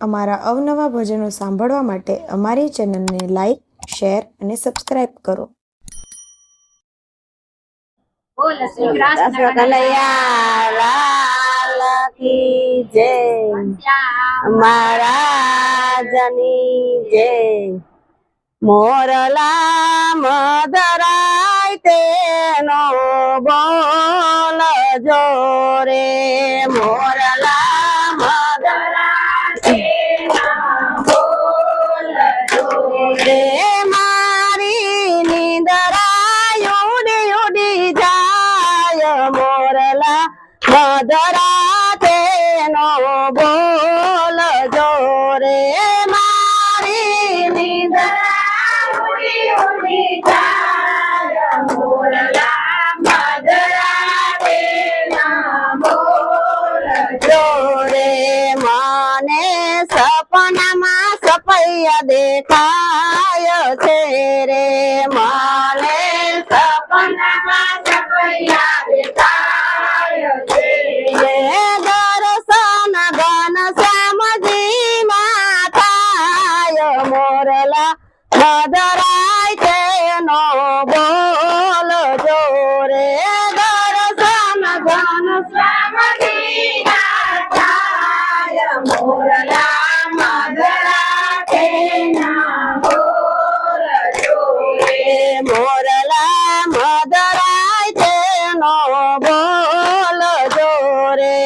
અમારા અવનવા ભજનો સાંભળવા માટે અમારી ચેનલને લાઈક, શેર અને સબસ્ક્રાઇબ કરો. બોલ શ્રી કૃષ્ણ કનૈયા લાલ કી જય, મહારાજની જય. મોરલા મધરાય તેનો બોલ જોરે, મોરલા મધરાય તેનો બોલ જોરે. મારી નિંદરા ઉડી ઉડી જાય, મોરલા મધરા તેનો બોલ જોરે. મારી નિંદરા ઉડી ઉડી જાય, મોરલા મધરા તેનો બોલ જોરે. મને સપનામાં સપૈયા દેખાય છે રે, મને સપનામાં સપૈયા દેખાય છે. દર્શન ઘન શ્યામજી માં થાય, મોરલા મધરાય તેનો બોલ જોરે. દર્શન ઘન શ્યામજી માં થાય, મોરલા મધરા તેના બોલ જોરે. મોરલા મધરાય તેનો બોલ જોરે,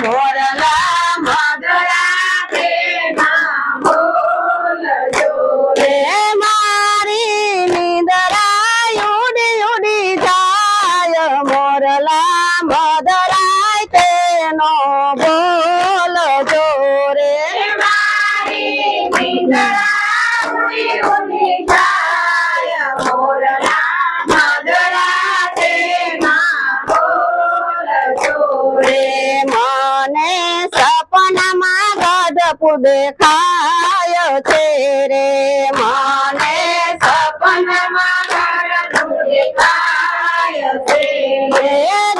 મોરલા મધરા તેના બોલ જોરે. મારી નિંદરા ઉડી ઉડી જાય, મોરલા મધરાય તેનો બોલ જોરે. મારી નિંદરા ઉડી ઉડી જાય, મોરલા મધરા તેના બોલ જોરે. મને સપનામાં ગઢપુર દેખાય છે રે, મને સપનામાં ગઢપુર દેખાય છે.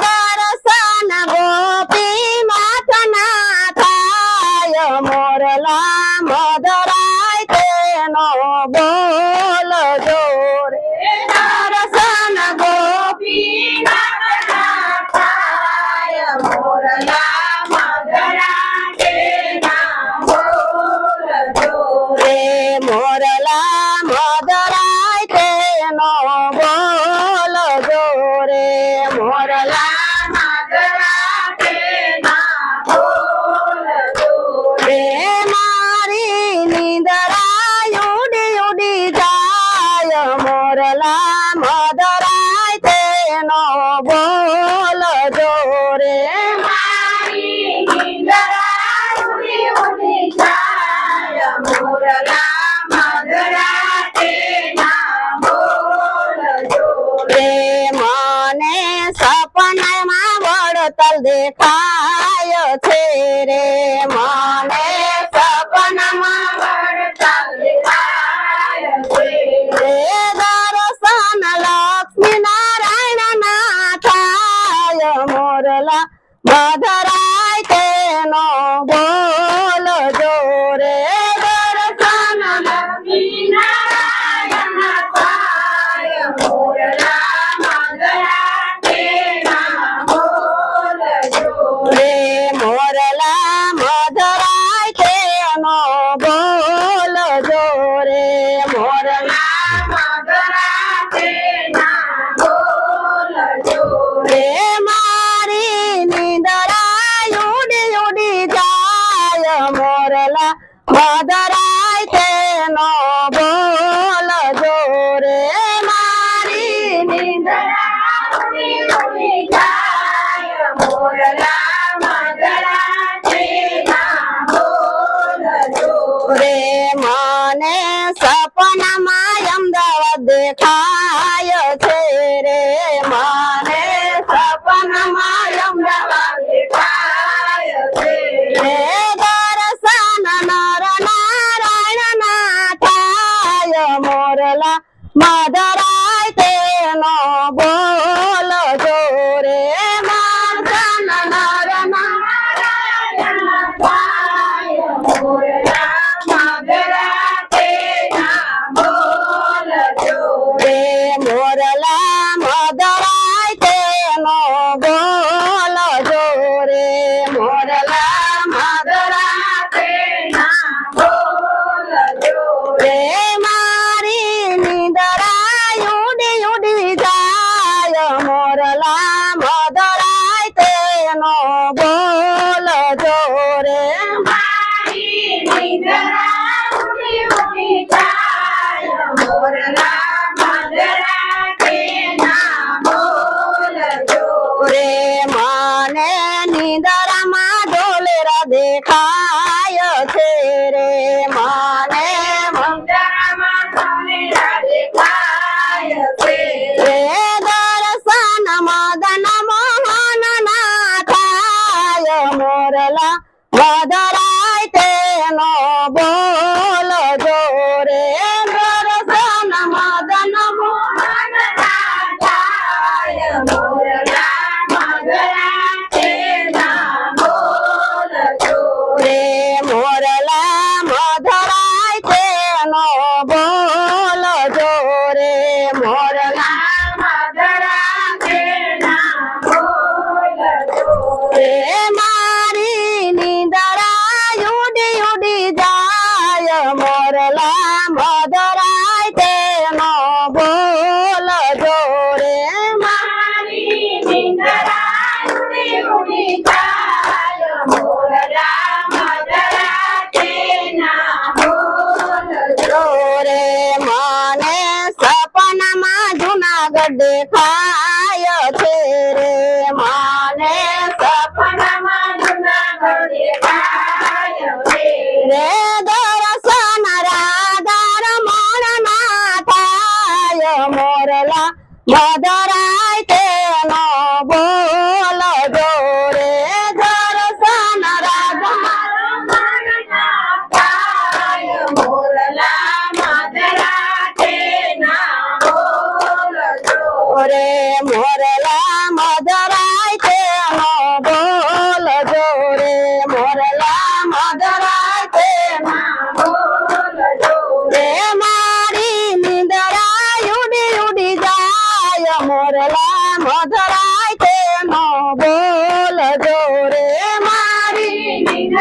દર્શન ગોપી માતના થાય, મોરલા મધરાય તેનો બોલ જોરે. દર્શન ગોપી માતના થાય, મોરલા મધરા તેના બોલ જોરે. મોરલા મધરાય તેનો બોલ જોરે, મોરલા મધરા તેના બોલ જોરે. મારી નિંદરા ઉડી ઉડી જાય, મોરલા મધરાય તેનો બોલ જોરે. મારી નિંદરા ઉડી ઉડી જાય, મોરલા મધરા તેના બોલ જોરે. મને સપનામાં વડતલ દેખાય છે રે, મને સપનામાં વડતલ દેખાય છે. દર્શન લક્ષ્મી નારાયણ ના થાય, મોરલા મધરાય તેનો બોલ જોરે. દર્શન લક્ષ્મી નારાયણ ના થાય, મોરલા મધરા તેના બોલ જોરે. મોરલા મધરાય તેનો બોલ જોરે, મોરલા મધરા તેના બોલ જોરે. મારી નિંદરા ઉડી ઉડી જાય, મોરલા મધરાય તેનો બોલ જોરે. મારી નિંદરા ઉડી ઉડી જાય, મોરલા મધરા તેના બોલ જોરે. મને સપનામાં અમદાવાદ દેખાય છે રે, મને સપનામાં અમદાવાદ દેખાય છે. દર્શન નર નારાયણ ના થાય, મોરલા મધરાય તેનો બોલ જોરે. દર્શન નર નારાયણ ના થાય, મોરલા મોરલા મધરાય તેનો બોલ જોરે મોરલા એ મારી નીંદરા ઉડી ઉડી જાય મોરલા મધરાય તેનો બોલ જોરે જોરે મને સપનામાં જુનાગઢ દેખાય છે રે મને રે દર્શન રાધા રમણ ના થાય મોરલા મધરાય તેનો બોલ જોરે દર્શન રાધા રે મોરલા મધરાય તેનો બોલ જોરે મોરલા મધરાય તેનો રે મારી નીંદરા ઉડી ઉડી જાય મોરલા મધરાય તેનો બોલ જોરે મારી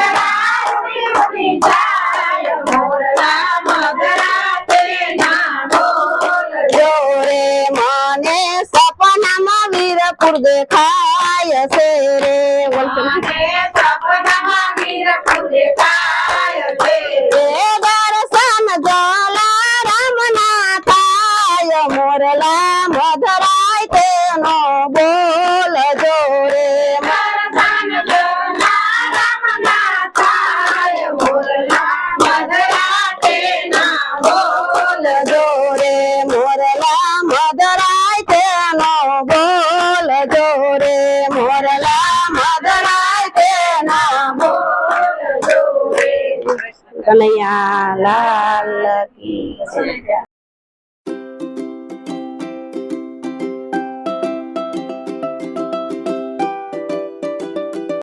જોરે મને સપનામાં વીરપુર દેખાય છે રે દર્શન જલારામ ના થાય મોરલા મધરાય તેનો બોલ જોરે જોરે મોરલા મધરાય તેનો બોલ જોરે મોરલા મધરાય તેનો બોલ કનૈયા લાલ કી જય.